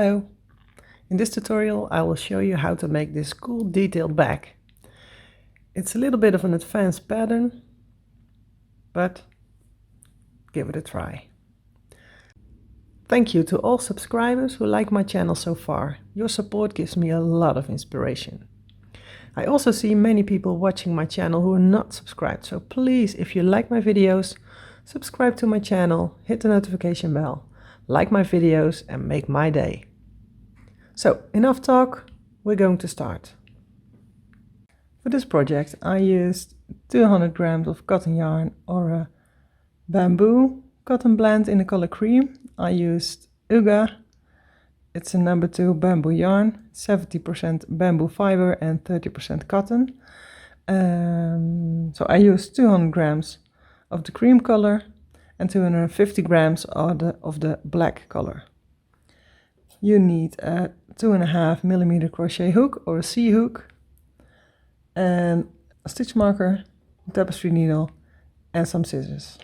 Hello! In this tutorial I will show you how to make this cool detailed bag. It's a little bit of an advanced pattern, but give it a try. Thank you to all subscribers who like my channel so far. Your support gives me a lot of inspiration. I also see many people watching my channel who are not subscribed, so please, if you like my videos, subscribe to my channel, hit the notification bell, like my videos and make my day. So, enough talk, we're going to start. For this project I used 200 grams of cotton yarn or a bamboo cotton blend in the color cream. I used Uga, it's a number 2 bamboo yarn, 70% bamboo fiber and 30% cotton. So I used 200 grams of the cream color and 250 grams of the black color. You need a 2.5mm crochet hook or a C hook and a stitch marker, a tapestry needle and some scissors.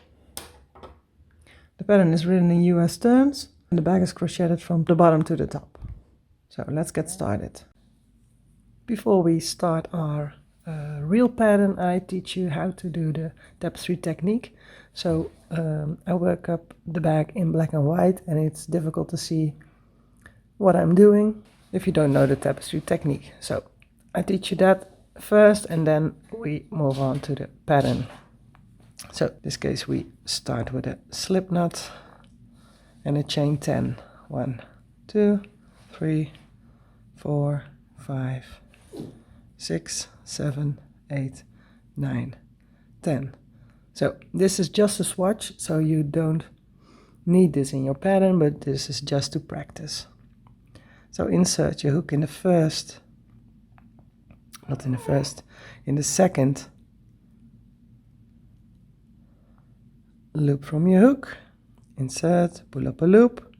The pattern is written in US terms and the bag is crocheted from the bottom to the top. So let's get started. Before we start our real pattern, I teach you how to do the tapestry technique. So I work up the bag in black and white and it's difficult to see what I'm doing if you don't know the tapestry technique. So I teach you that first and then we move on to the pattern. So in this case we start with a slip knot and a chain 10. 1, 2, 3, 4, 5, 6, 7, 8, 9, 10. So this is just a swatch, so you don't need this in your pattern, but this is just to practice. So insert your hook in the first, not in the first, in the second loop from your hook, insert, pull up a loop,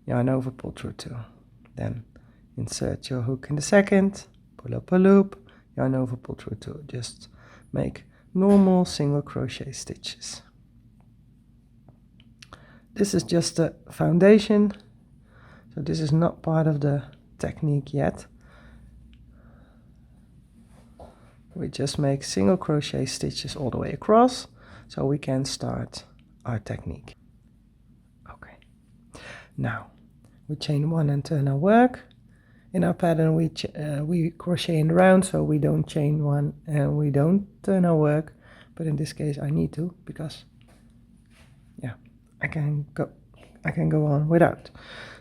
yarn over, pull through 2. Then insert your hook in the second, pull up a loop, yarn over, pull through 2. Just make normal single crochet stitches. This is just the foundation. So this is not part of the technique yet. We just make single crochet stitches all the way across so we can start our technique. Okay. Now we chain 1 and turn our work. In our pattern we crochet in the round, so we don't chain 1 and we don't turn our work. But in this case I need to, because yeah, I can go on without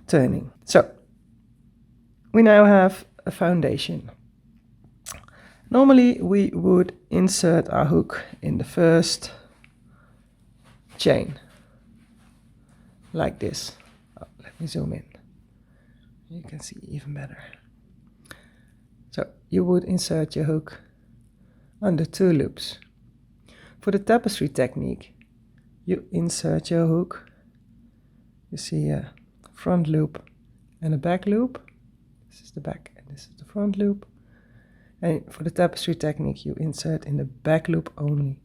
turning. So we now have a foundation. Normally we would insert our hook in the first chain like this. Oh, let me zoom in. You can see even better. So you would insert your hook under 2 loops. For the tapestry technique, you insert your hook. You see a front loop and a back loop. This is the back and this is the front loop. And for the tapestry technique, you insert in the back loop only.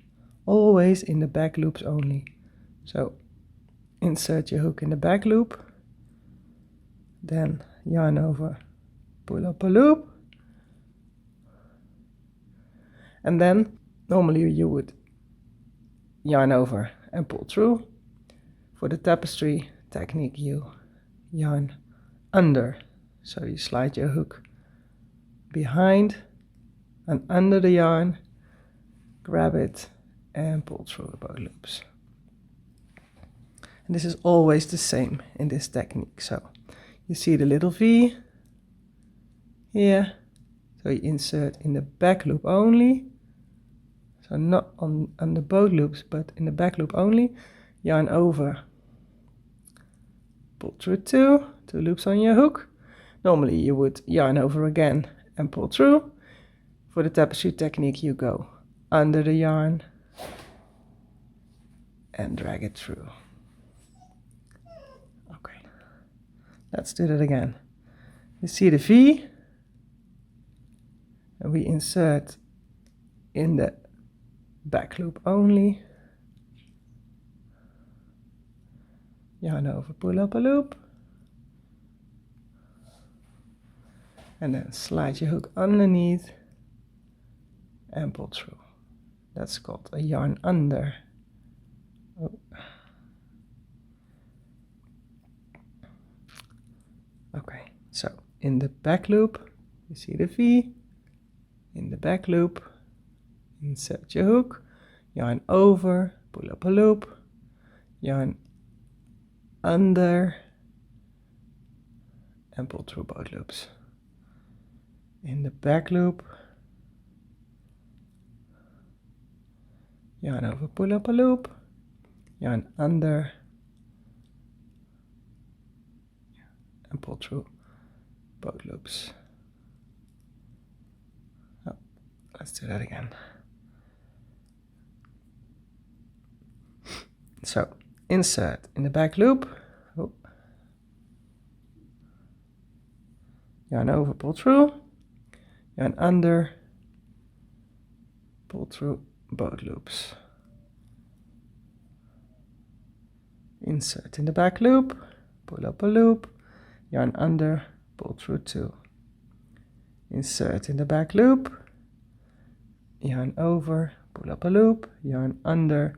Always in the back loops only. So insert your hook in the back loop. Then yarn over, pull up a loop. And then normally you would yarn over and pull through. For the tapestry technique you yarn under, so you slide your hook behind and under the yarn, grab it and pull through both loops. And this is always the same in this technique. So you see the little V here, so you insert in the back loop only, so not under both loops but in the back loop only, yarn over, pull through 2 loops on your hook. Normally you would yarn over again and pull through. For the tapestry technique you go under the yarn and drag it through. Okay, let's do that again. You see the V and we insert in the back loop only, yarn over, pull up a loop, and then slide your hook underneath and pull through. That's called a yarn under. Oh. Okay, so in the back loop, you see the V. In the back loop, insert your hook, yarn over, pull up a loop, yarn under, and pull through both loops. In the back loop, yarn over, pull up a loop, yarn under, and pull through both loops. Oh, let's do that again. So insert in the back loop, oh, yarn over, pull through, yarn under, pull through both loops. Insert in the back loop, pull up a loop, yarn under, pull through 2. Insert in the back loop, yarn over, pull up a loop, yarn under,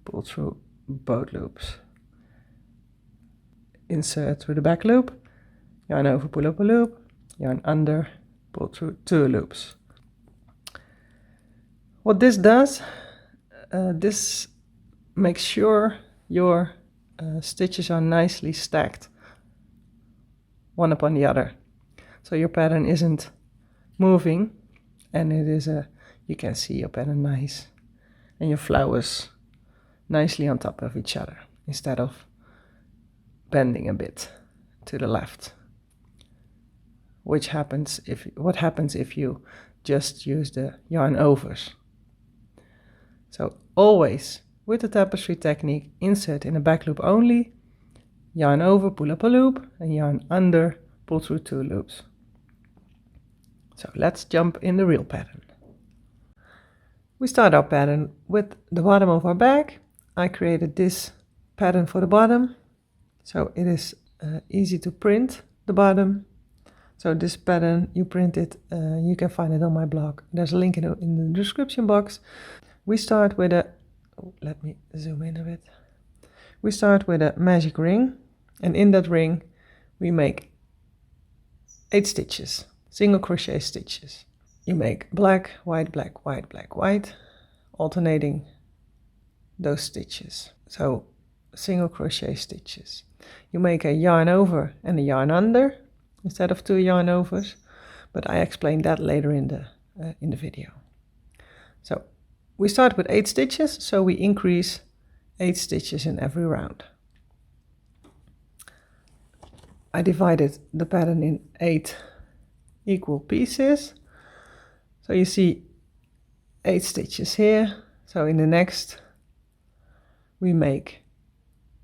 pull through both loops. Insert through the back loop, yarn over, pull up a loop, yarn under, pull through 2 loops. What this does, this makes sure your stitches are nicely stacked one upon the other, so your pattern isn't moving, and it is you can see your pattern nice and your flowers nicely on top of each other instead of bending a bit to the left, what happens if you just use the yarn overs. So always with the tapestry technique, insert in a back loop only, yarn over, pull up a loop, and yarn under, pull through 2 loops. So let's jump in the real pattern. We start our pattern with the bottom of our bag. I created this pattern for the bottom, so it is easy to print the bottom. So this pattern, you print it, you can find it on my blog. There's a link in the description box. We start with a, let me zoom in a bit. We start with a magic ring, and in that ring we make 8 stitches, single crochet stitches. You make black, white, black, white, black, white, alternating those stitches. So single crochet stitches. You make a yarn over and a yarn under instead of 2 yarn overs, but I explained that later in the video. So we start with 8 stitches, so we increase 8 stitches in every round. I divided the pattern in 8 equal pieces. So you see 8 stitches here. So in the next we make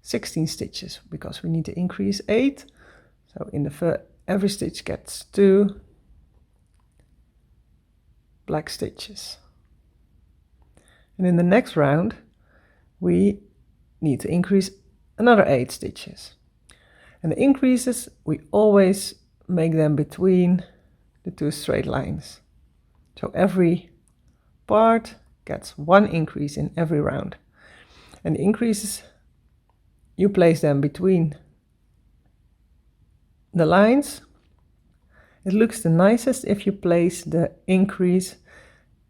16 stitches because we need to increase 8. So in the every stitch gets 2 black stitches. And in the next round we need to increase another 8 stitches. And the increases, we always make them between the 2 straight lines. So every part gets 1 increase in every round. And the increases, you place them between the lines. It looks the nicest if you place the increase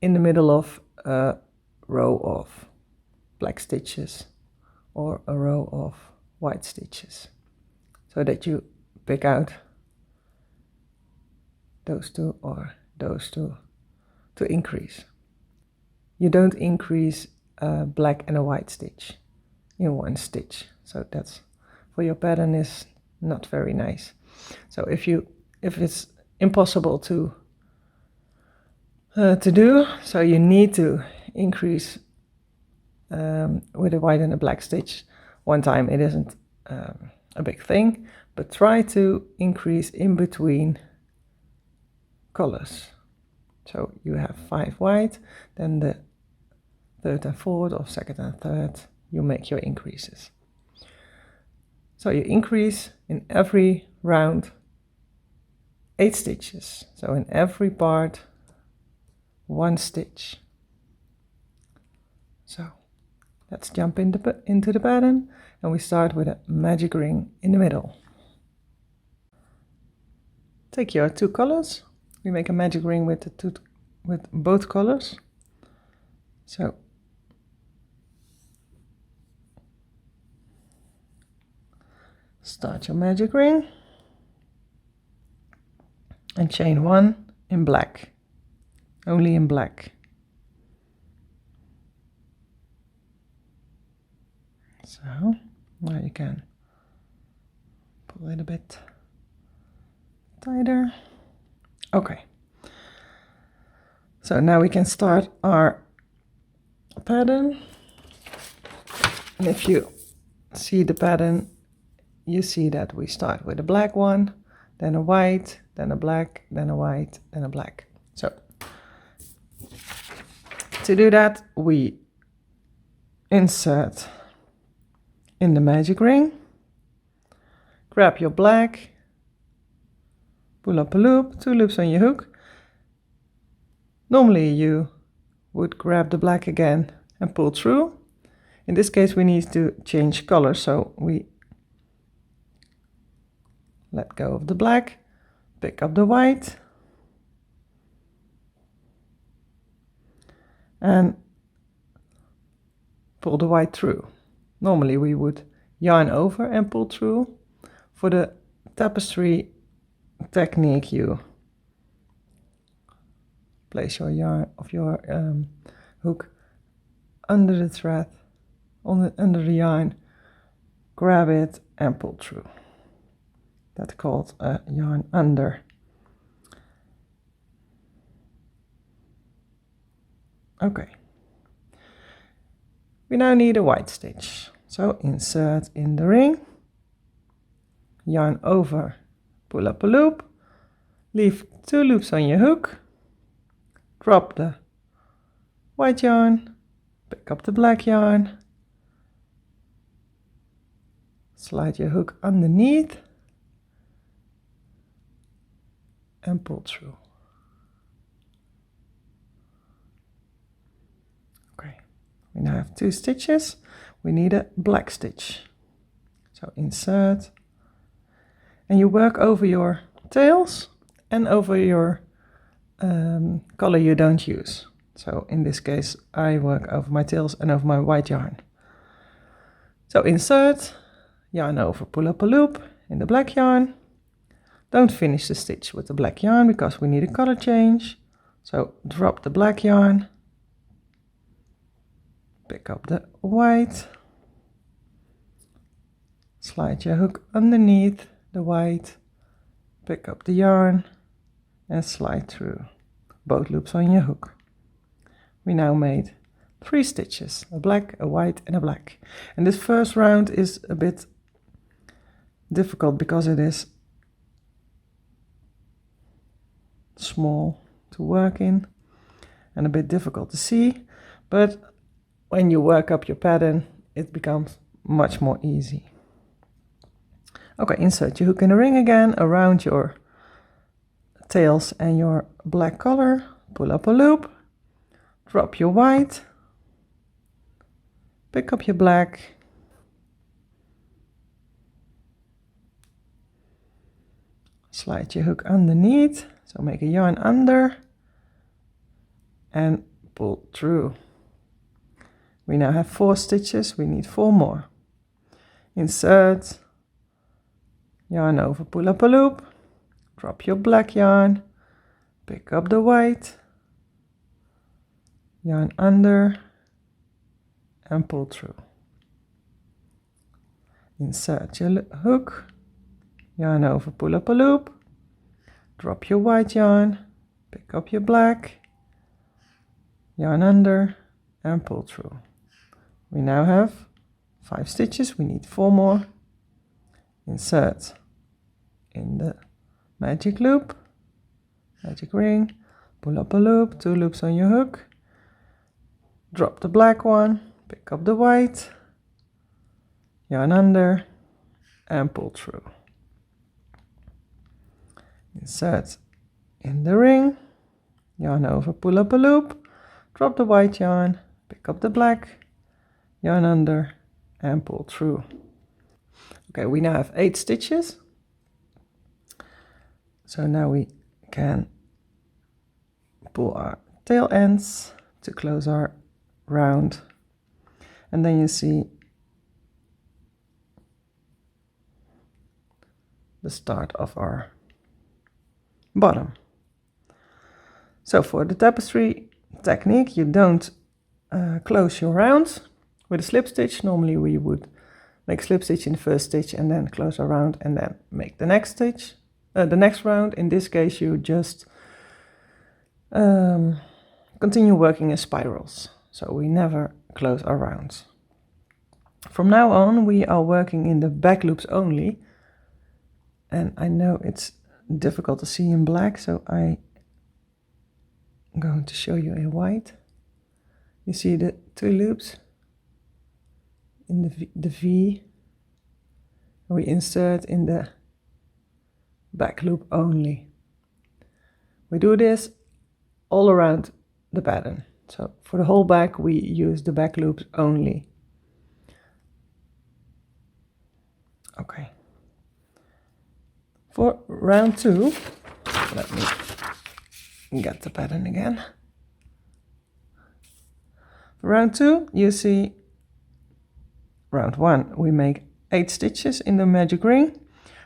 in the middle of a row of black stitches or a row of white stitches, so that you pick out those 2 or those 2 to increase. You don't increase a black and a white stitch in one stitch, so that's for your pattern is not very nice. So if it's impossible to do, so you need to increase with a white and a black stitch one time. It isn't a big thing, but try to increase in between colors. So you have 5 white, then the 3rd and 4th, or 2nd and 3rd, you make your increases. So you increase in every round 8 stitches. So in every part, 1 stitch. So let's jump into the pattern, and we start with a magic ring in the middle. Take your 2 colors. We make a magic ring with both colors. So start your magic ring and chain 1 in black, only in black. So now you can pull it a bit tighter. Okay, so now we can start our pattern. And if you see the pattern, you see that we start with a black one, then a white, then a black, then a white, then a black. So to do that, we insert in the magic ring, grab your black, pull up a loop, 2 loops on your hook. Normally you would grab the black again and pull through. In this case we need to change color, so we let go of the black, pick up the white, and pull the white through. Normally we would yarn over and pull through. For the tapestry technique, you place your yarn of your hook under the thread, under the yarn, grab it and pull through. That's called a yarn under. Okay. We now need a white stitch. So insert in the ring, yarn over, pull up a loop, leave 2 loops on your hook, drop the white yarn, pick up the black yarn, slide your hook underneath and pull through. Okay, we now have 2 stitches. We need a black stitch. So insert, and you work over your tails and over your color you don't use. So in this case I work over my tails and over my white yarn. So insert, yarn over, pull up a loop in the black yarn. Don't finish the stitch with the black yarn because we need a color change. So drop the black yarn, pick up the white, slide your hook underneath the white, pick up the yarn and slide through both loops on your hook. We now made 3 stitches, a black, a white and a black. And this first round is a bit difficult because it is small to work in and a bit difficult to see, but when you work up your pattern it becomes much more easy. Okay, insert your hook in the ring again around your tails and your black color, pull up a loop, drop your white, pick up your black, slide your hook underneath, so make a yarn under and pull through. We now have 4 stitches, we need 4 more. Insert, yarn over, pull up a loop, drop your black yarn, pick up the white, yarn under and pull through. Insert your hook, yarn over, pull up a loop, drop your white yarn, pick up your black, yarn under and pull through. We now have 5 stitches, we need 4 more. Insert in the magic loop, magic ring, pull up a loop, 2 loops on your hook, drop the black one, pick up the white, yarn under and pull through. insert in the ring, yarn over, pull up a loop, drop the white yarn, pick up the black, yarn under and pull through. Okay, we now have 8 stitches. So now we can pull our tail ends to close our round. And then you see the start of our bottom. So for the tapestry technique, you don't close your rounds with a slip stitch. Normally we would make slip stitch in the first stitch and then close our round and then make the next stitch, the next round. In this case, you just continue working in spirals. So we never close our rounds. From now on, we are working in the back loops only. And I know it's difficult to see in black, so I'm going to show you in white. You see the 2 loops in the V. We insert in the back loop only. We do this all around the pattern. So for the whole back, we use the back loops only. Okay. For round 2, let me get the pattern again. For round 2, you see round 1, we make 8 stitches in the magic ring.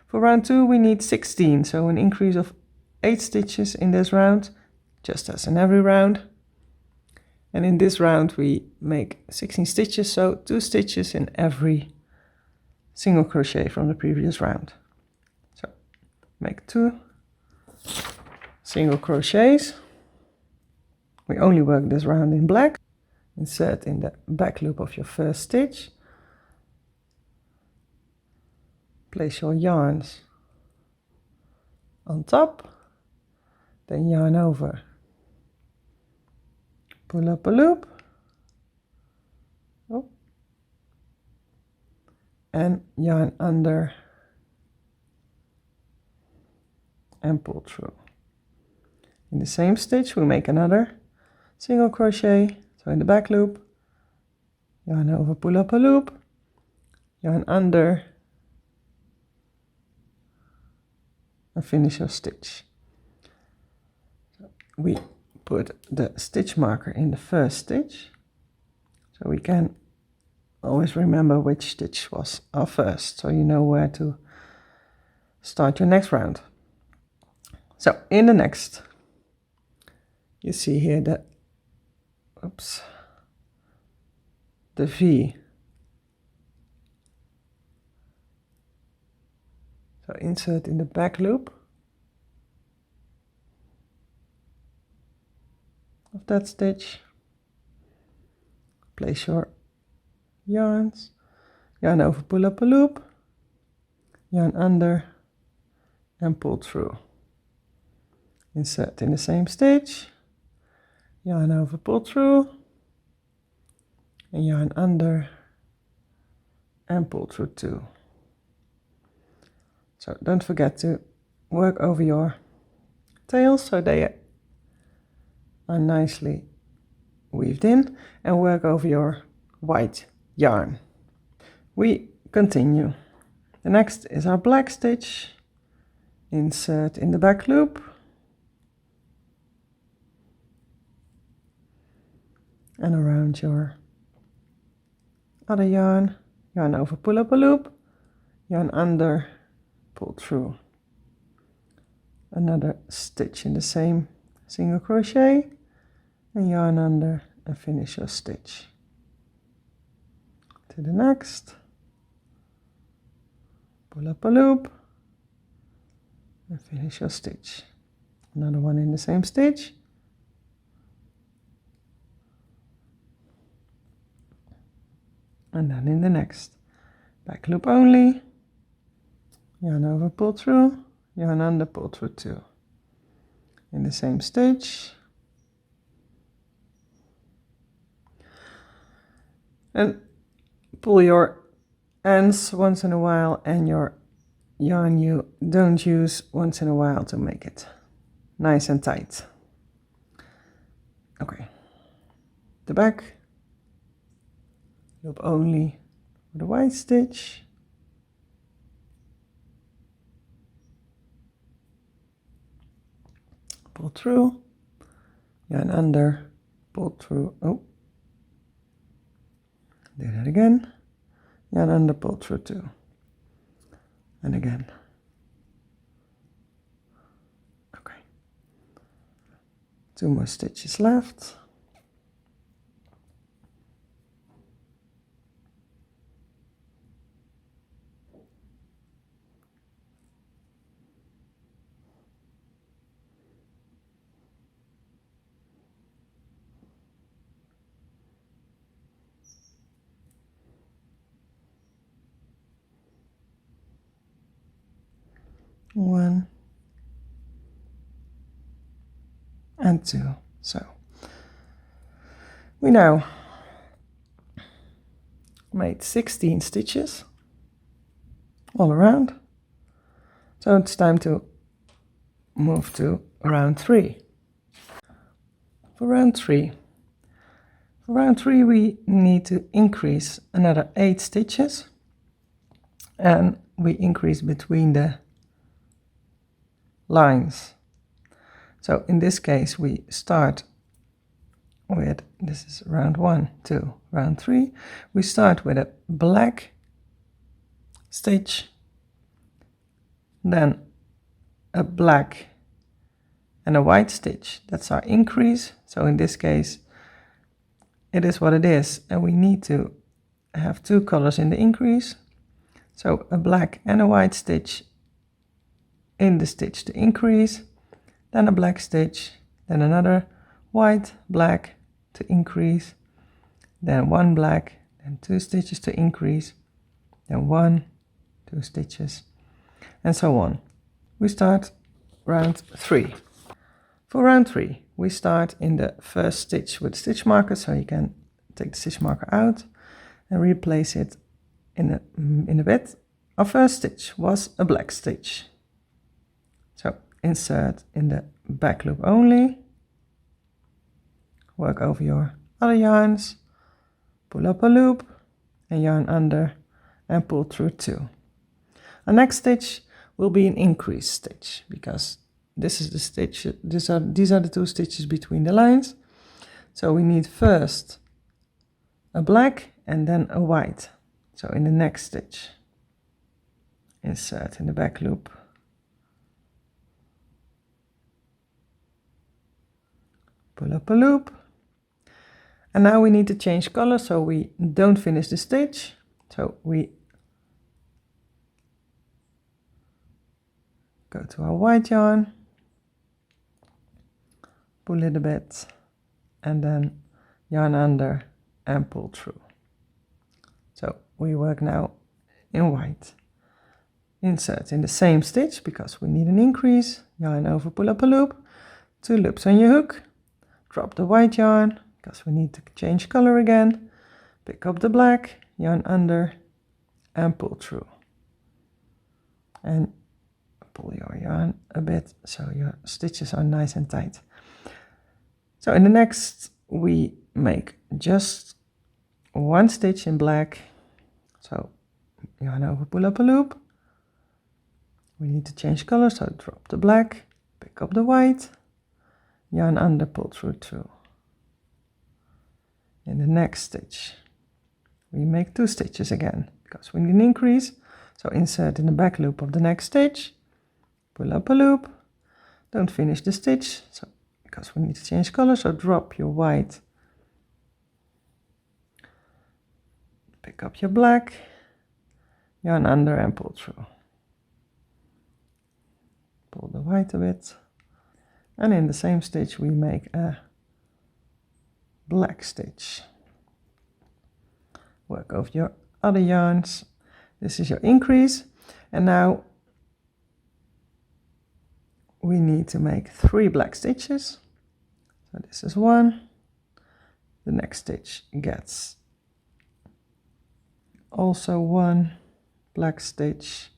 For round 2, we need 16, so an increase of 8 stitches in this round, just as in every round. And in this round, we make 16 stitches, so 2 stitches in every single crochet from the previous round. So make 2 single crochets. We only work this round in black. Insert in the back loop of your first stitch. Place your yarns on top, then yarn over, pull up a loop, and yarn under and pull through. In the same stitch, we make another single crochet. So in the back loop, yarn over, pull up a loop, yarn under, and finish your stitch. So we put the stitch marker in the first stitch, so we can always remember which stitch was our first, so you know where to start your next round. So in the next, you see here the V. So insert in the back loop of that stitch, place your yarns, yarn over, pull up a loop, yarn under and pull through. Insert in the same stitch, yarn over, pull through, and yarn under and pull through 2. So don't forget to work over your tails so they are nicely weaved in, and work over your white yarn. We continue. The next is our black stitch. Insert in the back loop, and around your other yarn, yarn over, pull up a loop, yarn under, pull through. Another stitch in the same single crochet, and yarn under and finish your stitch. To the next, pull up a loop and finish your stitch. Another one in the same stitch, and then in the next, back loop only, yarn over, pull through, yarn under, pull through 2. In the same stitch, and pull your ends once in a while and your yarn you don't use once in a while to make it nice and tight. Okay, the back, loop only for the white stitch. Pull through, yarn under, pull through, oh, do that again, yarn under, pull through 2, and again. Okay, 2 more stitches left. One and 2. So we now made 16 stitches all around. So it's time to move to round 3. For round 3, we need to increase another 8 stitches, and we increase between the lines. So in this case we start with, this is round 1, 2, round 3, we start with a black stitch, then a black and a white stitch. That's our increase. So in this case it is what it is, and we need to have 2 colors in the increase. So a black and a white stitch in the stitch to increase, then a black stitch, then another white, black to increase, then 1 black, then 2 stitches to increase, then 1, 2 stitches, and so on. We start round 3. For round 3, we start in the first stitch with stitch marker, so you can take the stitch marker out and replace it in a bit. Our first stitch was a black stitch. So insert in the back loop only, work over your other yarns, pull up a loop and yarn under and pull through 2. Our next stitch will be an increase stitch, because this is the stitch, these are the 2 stitches between the lines. So we need first a black and then a white. So in the next stitch, insert in the back loop, pull up a loop, and now we need to change color, so we don't finish the stitch. So we go to our white yarn, pull it a bit, and then yarn under and pull through. So we work now in white. Insert in the same stitch, because we need an increase, yarn over, pull up a loop, 2 loops on your hook, drop the white yarn, because we need to change color again, pick up the black, yarn under and pull through. And pull your yarn a bit so your stitches are nice and tight. So in the next we make just 1 stitch in black. So yarn over, pull up a loop. We need to change color, so drop the black, pick up the white, yarn under, pull through 2. In the next stitch we make 2 stitches again, because we need an increase. So insert in the back loop of the next stitch, pull up a loop, don't finish the stitch, so because we need to change color, so drop your white, pick up your black, yarn under and pull through. Pull the white a bit, and in the same stitch we make a black stitch. Work over your other yarns. This is your increase, and now we need to make 3 black stitches. So this is 1, the next stitch gets also 1 black stitch,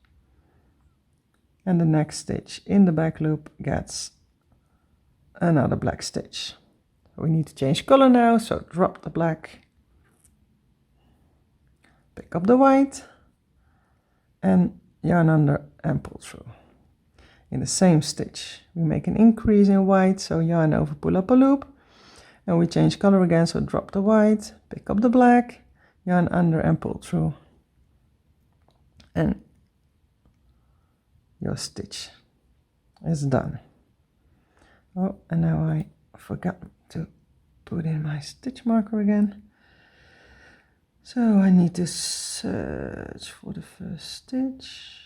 and the next stitch in the back loop gets another black stitch. We need to change color now, so drop the black, pick up the white, and yarn under and pull through. In the same stitch we make an increase in white, so yarn over, pull up a loop, and we change color again, so drop the white, pick up the black, yarn under and pull through, and your stitch is done. Oh, and now I forgot to put in my stitch marker again, so I need to search for the first stitch.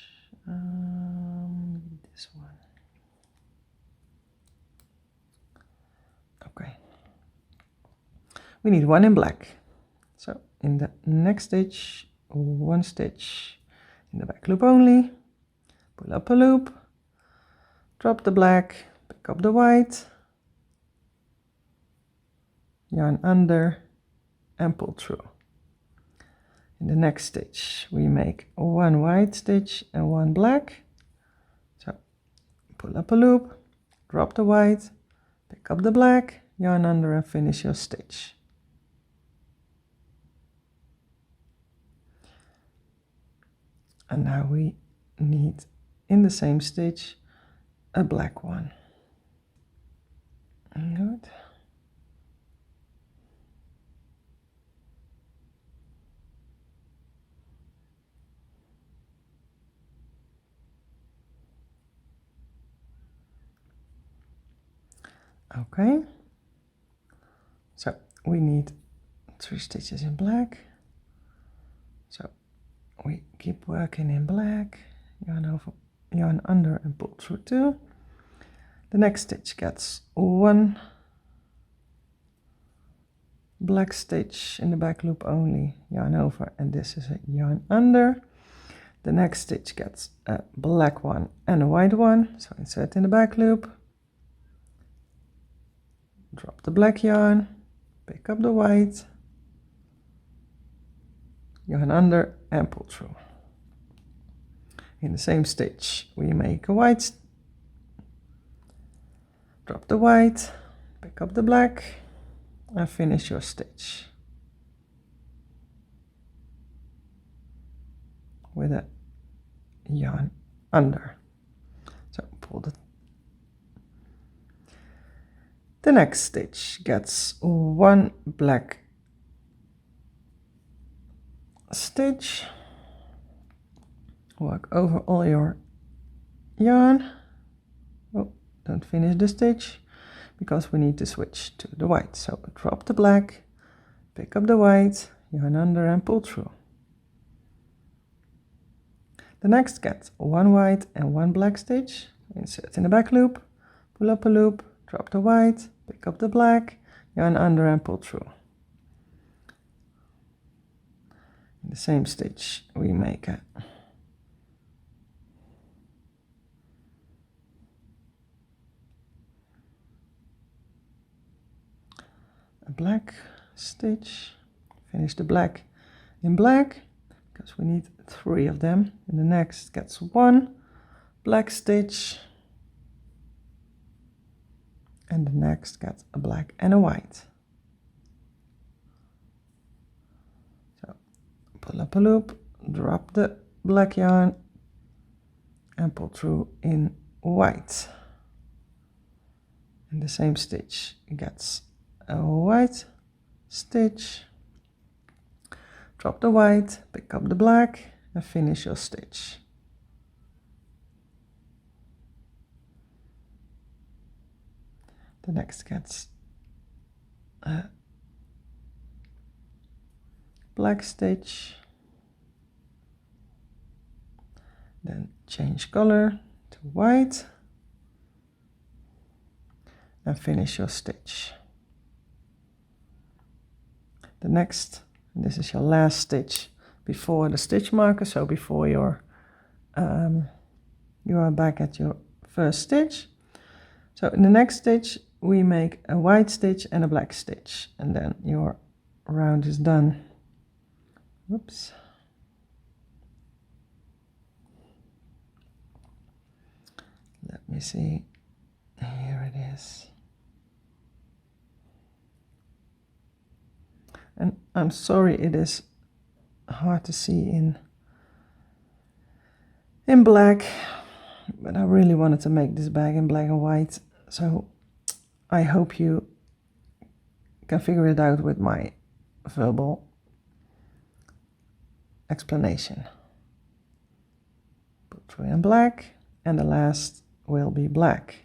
This one. Okay, we need one in black, so in the next stitch, one stitch in the back loop only, pull up a loop, drop the black, pick up the white, yarn under and pull through. In the next stitch we make one white stitch and one black, so pull up a loop, drop the white, pick up the black, yarn under and finish your stitch. And now we need, in the same stitch, a black one. Good. Okay, so we need 3 stitches in black, so we keep working in black, yarn over, yarn under and pull through 2. The next stitch gets 1 black stitch in the back loop only, yarn over, and this is a yarn under. The next stitch gets a black one and a white one, so insert in the back loop, drop the black yarn, pick up the white, yarn under and pull through. In the same stitch we make a white, drop the white, pick up the black and finish your stitch with a yarn under. So pull the next stitch gets 1 black stitch, work over all your yarn. Oh, don't finish the stitch because we need to switch to the white, so drop the black, pick up the white, yarn under and pull through. The next gets 1 white and 1 black stitch, insert in the back loop, pull up a loop, drop the white, pick up the black, yarn under and pull through. In the same stitch we make a black stitch, finish the black in black because we need 3 of them. And the next gets 1 black stitch, and the next gets a black and a white. So pull up a loop, drop the black yarn and pull through in white. In the same stitch it gets a white stitch, drop the white, pick up the black and finish your stitch. The next gets a black stitch, then change color to white and finish your stitch. The next, and this is your last stitch before the stitch marker, so before you are back at your first stitch. So in the next stitch we make a white stitch and a black stitch, and then your round is done. Whoops. Let me see. Here it is. And I'm sorry it is hard to see in black, but I really wanted to make this bag in black and white, so I hope you can figure it out with my verbal explanation. Put through in black, and the last will be black.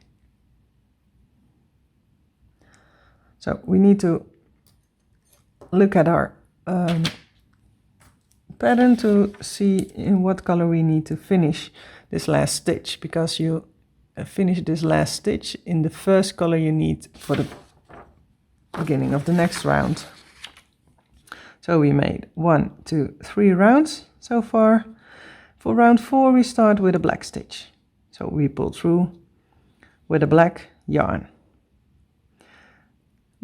So we need to look at our pattern to see in what color we need to finish this last stitch, because you finish this last stitch in the first color you need for the beginning of the next round. So we made 1, 2, 3 rounds so far. For round 4 we start with a black stitch. So we pull through with a black yarn.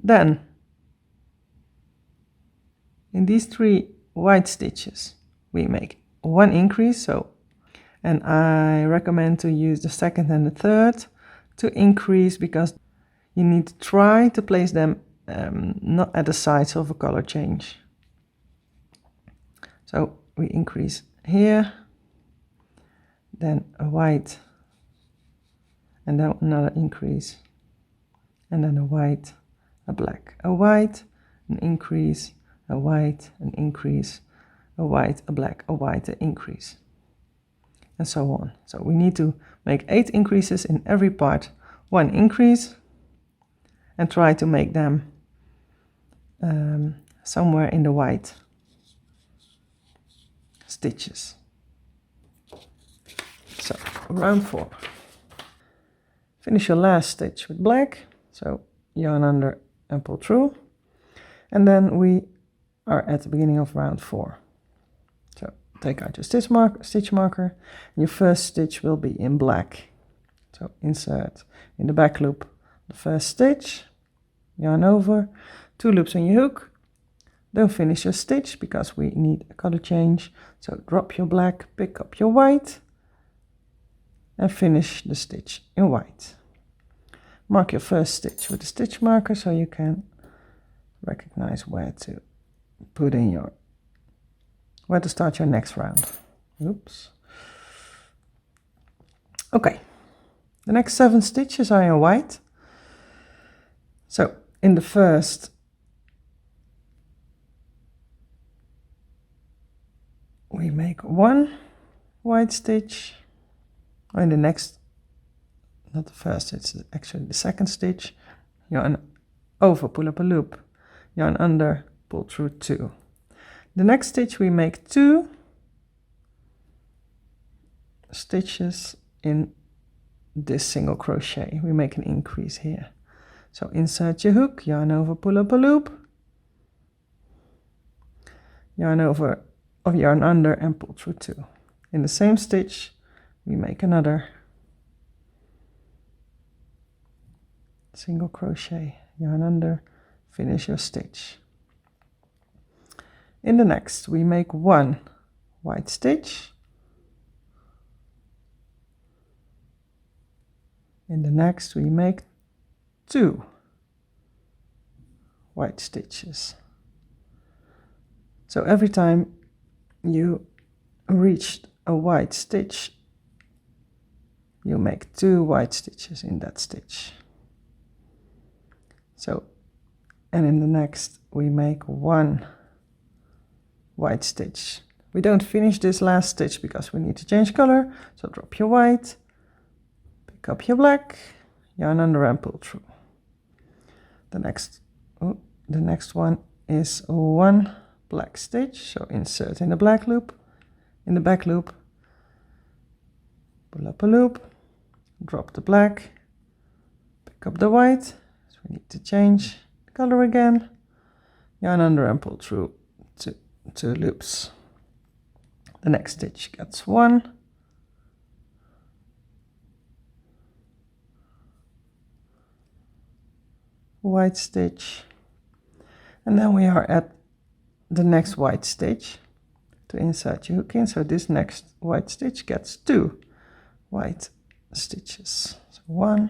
Then in these 3 white stitches we make 1 increase, and I recommend to use the second and the third to increase, because you need to try to place them not at the sides of a color change. So we increase here, then a white, and then another increase, and then a white, a black, a white, an increase, a white, an increase, a white, a black, a white, an increase, and so on. So we need to make 8 increases in every part, 1 increase, and try to make them somewhere in the white stitches. So round 4. Finish your last stitch with black, so yarn under and pull through, and then we are at the beginning of round 4. So take out your stitch marker, and your first stitch will be in black. So insert in the back loop the first stitch, yarn over, 2 loops on your hook. Don't finish your stitch because we need a color change, so drop your black, pick up your white, and finish the stitch in white. Mark your first stitch with a stitch marker so you can recognize where to put in where to start your next round. Oops. Okay, the next 7 stitches are in white. So in the first we make 1 white stitch, or in the next, not the first, it's actually the second stitch, yarn over, pull up a loop, yarn under, pull through 2. The next stitch we make 2 stitches in this single crochet. We make an increase here. So insert your hook, yarn over, pull up a loop, yarn over, or yarn under, and pull through 2. In the same stitch we make another single crochet, yarn under, finish your stitch. In the next we make 1 white stitch, in the next we make 2 white stitches. So every time you reach a white stitch, you make 2 white stitches in that stitch. So, and in the next we make 1 white stitch. We don't finish this last stitch because we need to change color, so drop your white, pick up your black, yarn under and pull through. The next one is 1 black stitch, so insert in the black loop, in the back loop, pull up a loop, drop the black, pick up the white, so we need to change the color again, yarn under and pull through 2 loops. The next stitch gets 1 white stitch, and then we are at the next white stitch to insert your hook in, so this next white stitch gets 2 white stitches. So 1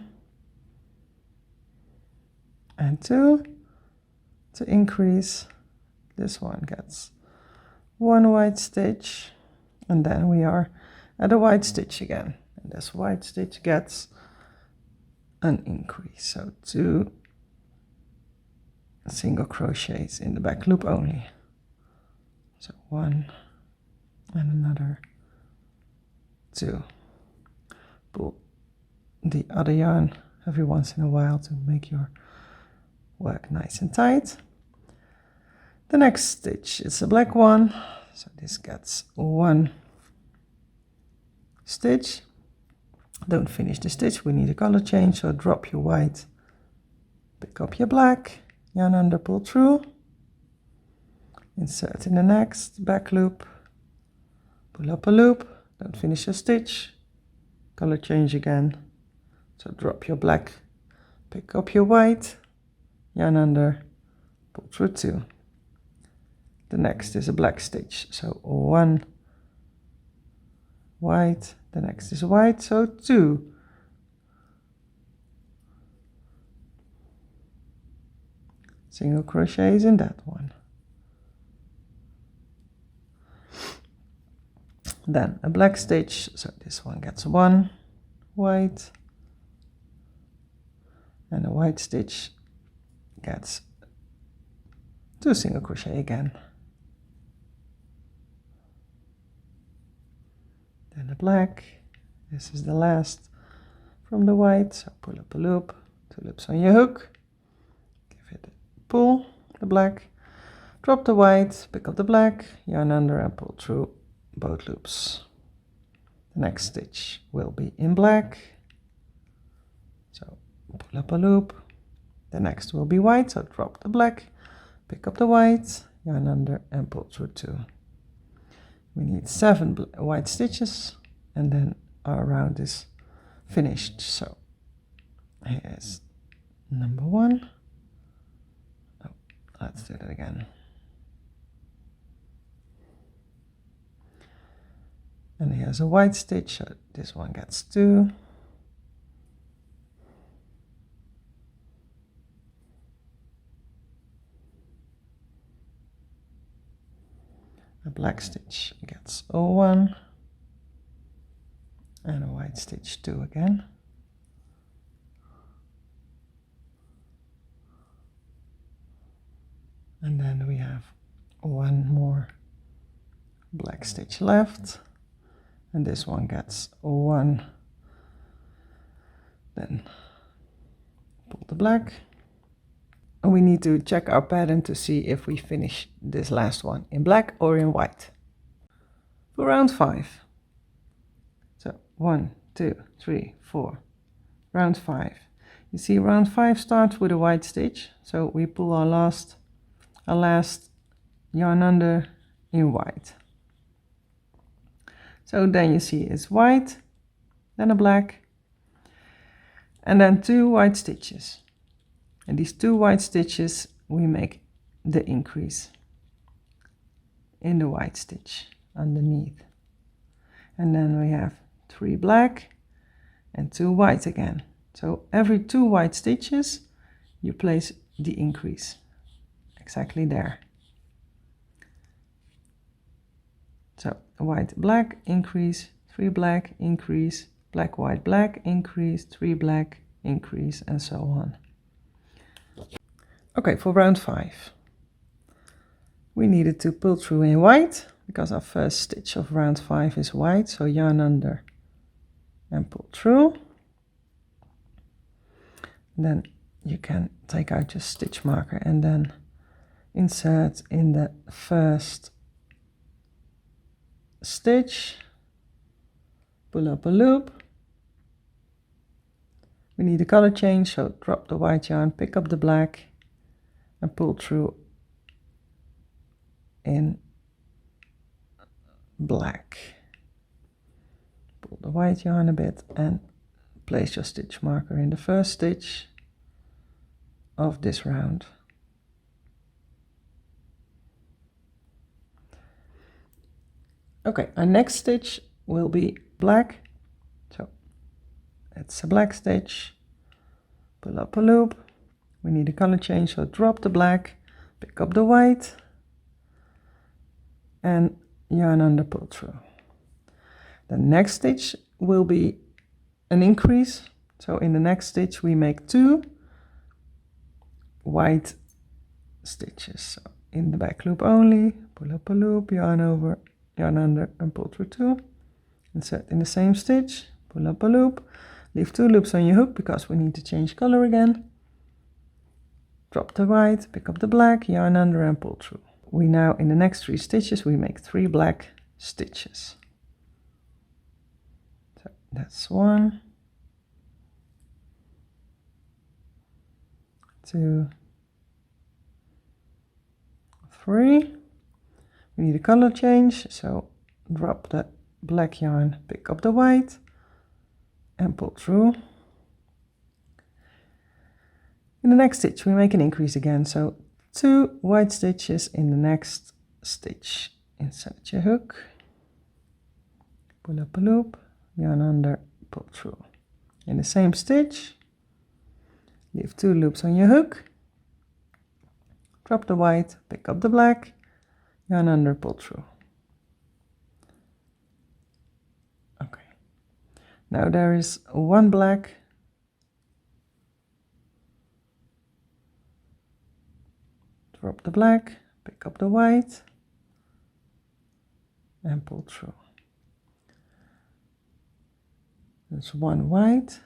and 2. To increase, this one gets 1 white stitch, and then we are at a white stitch again, and this white stitch gets an increase. So 2 single crochets in the back loop only. So 1 and another 2. Pull the other yarn every once in a while to make your work nice and tight. The next stitch is a black one, so this gets 1 stitch. Don't finish the stitch, we need a color change, so drop your white, pick up your black, yarn under, pull through, insert in the next back loop, pull up a loop, don't finish your stitch, color change again, so drop your black, pick up your white, yarn under, pull through 2. The next is a black stitch, so 1 white, the next is white, so 2. Single crochets in that one. Then a black stitch, so this one gets 1 white, and a white stitch gets 2 single crochet again. Then a black, this is the last from the white, so pull up a loop, 2 loops on your hook, give it a pull, the black, drop the white, pick up the black, yarn under and pull through both loops. The next stitch will be in black, so pull up a loop, the next will be white, so drop the black, pick up the white, yarn under and pull through 2. We need 7 white stitches, and then our round is finished. So here's number 1. Oh, let's do that again. And here's a white stitch, so this one gets 2. A black stitch gets 1, and a white stitch 2 again. And then we have 1 more black stitch left, and this one gets 1. Then pull the black. And we need to check our pattern to see if we finish this last one in black or in white. For round 5. So 1, 2, 3, 4. Round 5. You see round 5 starts with a white stitch. So we pull our last yarn under in white. So then you see it's white, then a black, and then 2 white stitches. And these 2 white stitches, we make the increase in the white stitch underneath. And then we have 3 black and 2 white again. So every 2 white stitches, you place the increase exactly there. So white, black, increase, 3 black, increase, black, white, black, increase, 3 black, increase, and so on. Okay, for round 5, we needed to pull through in white because our first stitch of round 5 is white. So yarn under and pull through. Then you can take out your stitch marker and then insert in the first stitch, pull up a loop. We need a color change, so drop the white yarn, pick up the black, and pull through in black. Pull the white yarn a bit and place your stitch marker in the first stitch of this round. Okay, our next stitch will be black. So it's a black stitch, pull up a loop. We need a color change, so drop the black, pick up the white, and yarn under, pull through. The next stitch will be an increase, so in the next stitch we make 2 white stitches. So in the back loop only, pull up a loop, yarn over, yarn under, and pull through 2. Insert in the same stitch, pull up a loop, leave 2 loops on your hook because we need to change color again. Drop the white, pick up the black, yarn under, and pull through. We now, in the next 3 stitches, we make 3 black stitches. So that's 1, 2, 3. We need a color change, so drop the black yarn, pick up the white, and pull through. In the next stitch we make an increase again, so 2 white stitches in the next stitch. Insert your hook, pull up a loop, yarn under, pull through. In the same stitch, leave 2 loops on your hook, drop the white, pick up the black, yarn under, pull through. Okay, now there is 1 black, drop the black, pick up the white, and pull through. There's 1 white.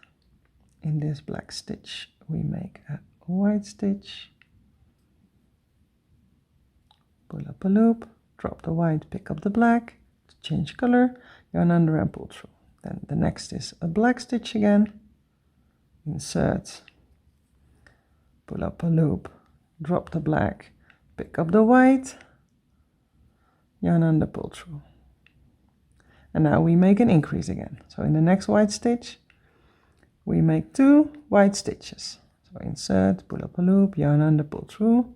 In this black stitch we make a white stitch, pull up a loop, drop the white, pick up the black, to change color, yarn under, and pull through. Then the next is a black stitch again, insert, pull up a loop, drop the black, pick up the white, yarn under, pull through. And now we make an increase again. So in the next white stitch we make 2 white stitches. So insert, pull up a loop, yarn under, pull through,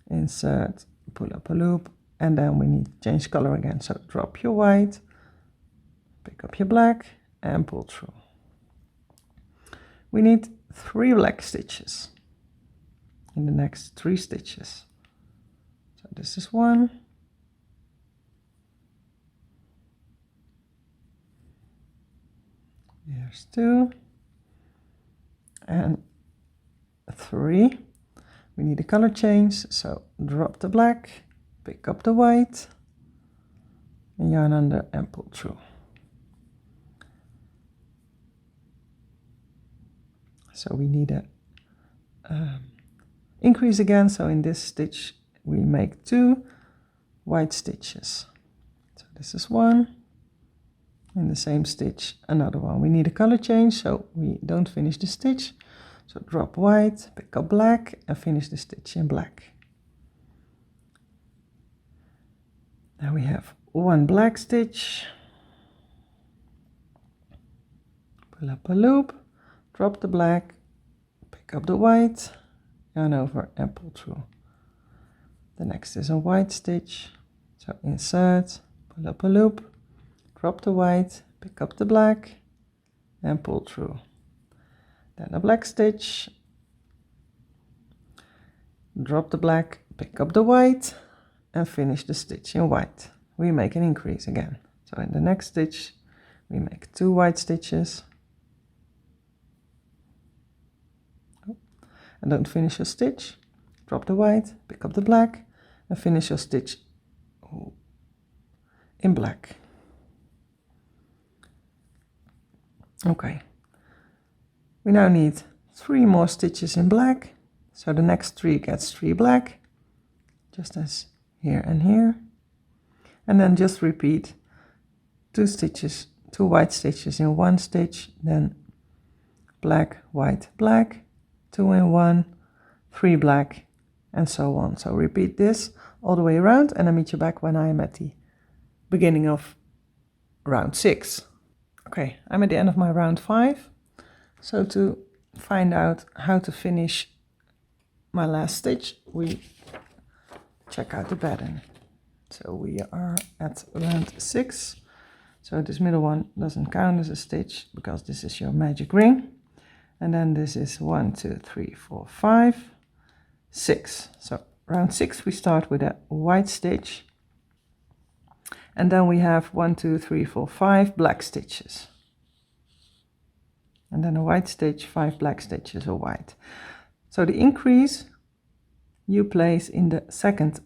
insert, pull up a loop, and then we need to change color again. So drop your white, pick up your black, and pull through. We need 3 black stitches in the next 3 stitches. So this is 1, here's 2, and 3. We need a color change, so drop the black, pick up the white, and yarn under, and pull through. So we need a increase again, so in this stitch we make 2 white stitches. So this is 1, in the same stitch another one. We need a color change, so we don't finish the stitch, so drop white, pick up black, and finish the stitch in black. Now we have 1 black stitch, pull up a loop, drop the black, pick up the white, yarn over, and pull through. The next is a white stitch, so insert, pull up a loop, drop the white, pick up the black, and pull through. Then a black stitch, drop the black, pick up the white, and finish the stitch in white. We make an increase again. So in the next stitch we make 2 white stitches, and don't finish your stitch, drop the white, pick up the black, and finish your stitch in black. Okay, we now need 3 more stitches in black, so the next 3 gets 3 black, just as here and here, and then just repeat 2 stitches, 2 white stitches in 1 stitch, then black, white, black, 2 in 1, 3 black, and so on. So repeat this all the way around, and I'll meet you back when I am at the beginning of round 6. Okay, I'm at the end of my round 5. So to find out how to finish my last stitch, we check out the pattern. So we are at round 6. So this middle one doesn't count as a stitch because this is your magic ring. And then this is 1, 2, 3, 4, 5, 6. So round 6 we start with a white stitch. And then we have 1, 2, 3, 4, 5 black stitches. And then a white stitch, 5 black stitches or white. So the increase you place in the second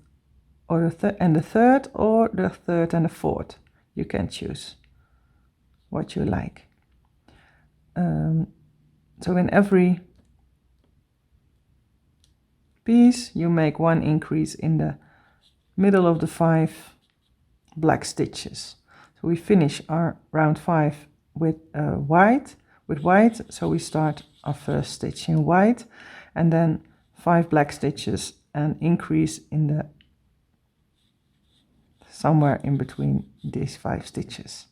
or the third, or the third and the fourth. You can choose what you like. So in every piece you make one increase in the middle of the 5 black stitches. So we finish our round 5 with white, so we start our first stitch in white, and then 5 black stitches and increase in the somewhere in between these 5 stitches,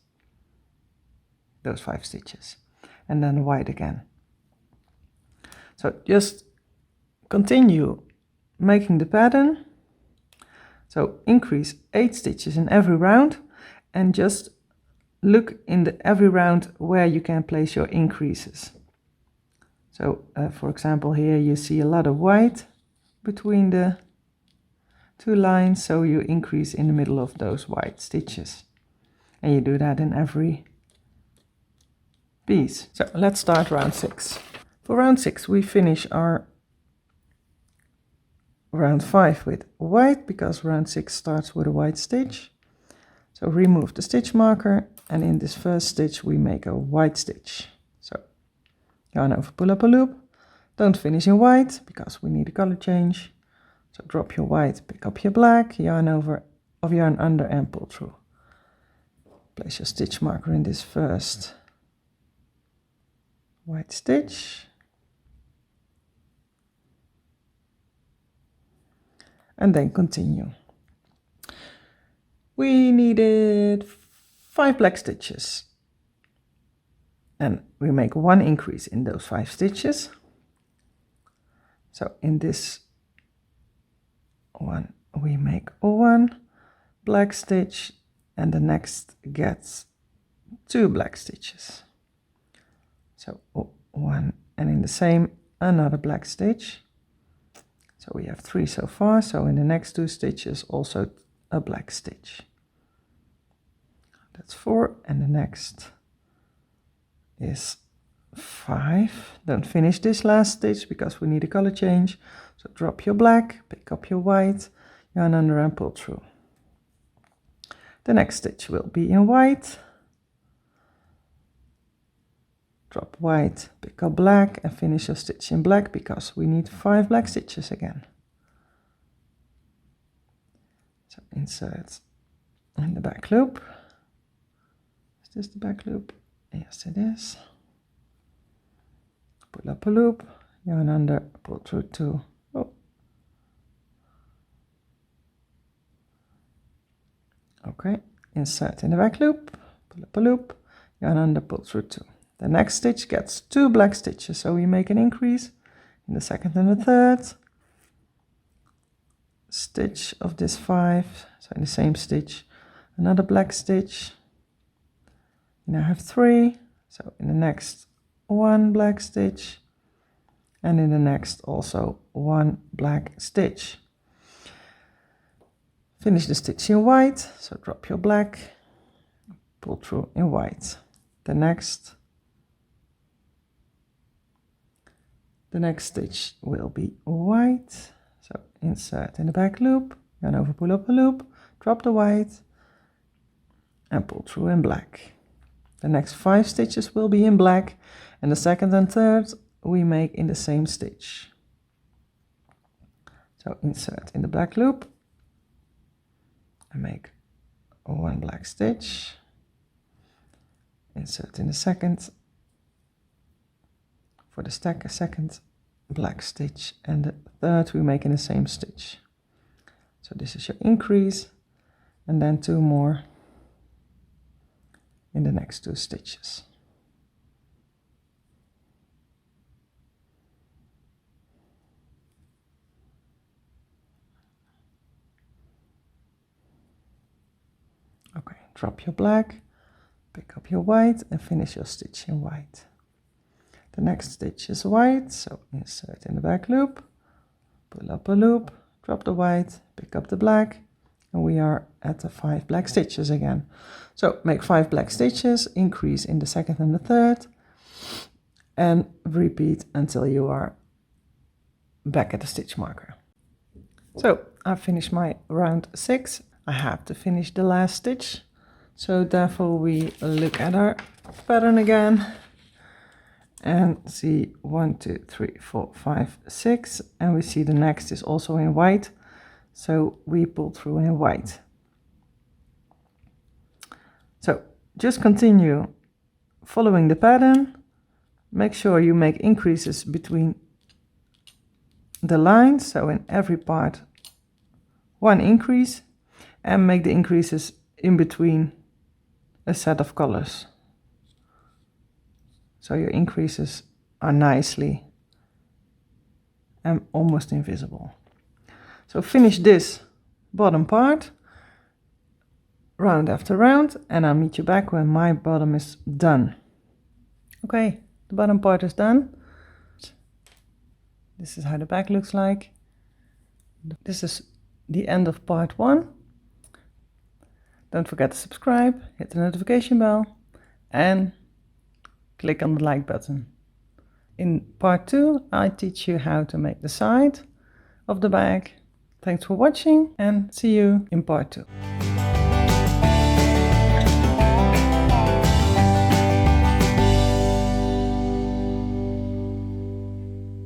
those 5 stitches, and then white again. So just continue making the pattern. So increase 8 stitches in every round, and just look in every round where you can place your increases. So for example, here you see a lot of white between the 2 lines, so you increase in the middle of those white stitches, and you do that in every piece. So let's start round 6. For round 6 we finish our round 5 with white, because round 6 starts with a white stitch. So remove the stitch marker, and in this first stitch we make a white stitch. So yarn over, pull up a loop. Don't finish in white because we need a color change. So drop your white, pick up your black, yarn over, yarn under and pull through. Place your stitch marker in this first white stitch. And then continue. We needed 5 black stitches. And we make one increase in those 5 stitches. So in this one we make 1 black stitch, and the next gets 2 black stitches. So 1, and in the same another black stitch. So we have 3 so far, so in the next 2 stitches also a black stitch. That's 4, and the next is 5. Don't finish this last stitch because we need a color change. So drop your black, pick up your white, yarn under and pull through. The next stitch will be in white. Drop white, pick up black, and finish your stitch in black because we need 5 black stitches again. So insert in the back loop. Is this the back loop? Yes, it is. Pull up a loop, yarn under, pull through 2. Okay, insert in the back loop, pull up a loop, yarn under, pull through 2. The next stitch gets 2 black stitches, so we make an increase in the second and the third stitch of this 5. So in the same stitch, another black stitch. You now have 3, so in the next 1 black stitch, and in the next also 1 black stitch. Finish the stitch in white, so drop your black, pull through in white. The next stitch will be white, so insert in the back loop, yarn over, pull up a loop, drop the white, and pull through in black. The next 5 stitches will be in black, and the second and third we make in the same stitch. So insert in the black loop, and make 1 black stitch, insert in the second, for the stack a second black stitch, and the third we make in the same stitch. So this is your increase, and then 2 more in the next 2 stitches. Okay, drop your black, Pick up your white and finish your stitch in white. The next stitch is white, so insert in the back loop, pull up a loop, drop the white, pick up the black, and we are at the 5 black stitches again. So make 5 black stitches, increase in the second and the third, and repeat until you are back at the stitch marker. So I finished my round 6. I have to finish the last stitch, so therefore we look at our pattern again and see 1, 2, 3, 4, 5, 6, and we see the next is also in white, so we pull through in white. So just continue following the pattern. Make sure you make increases between the lines, so in every part 1 increase, and make the increases in between a set of colors, so your increases are nicely and almost invisible. So finish this bottom part round after round, and I'll meet you back when my bottom is done. Okay, the bottom part is done. This is how the back looks like. This is the end of part 1. Don't forget to subscribe, hit the notification bell, and click on the like button. In part 2, I teach you how to make the side of the bag. Thanks for watching, and see you in part 2.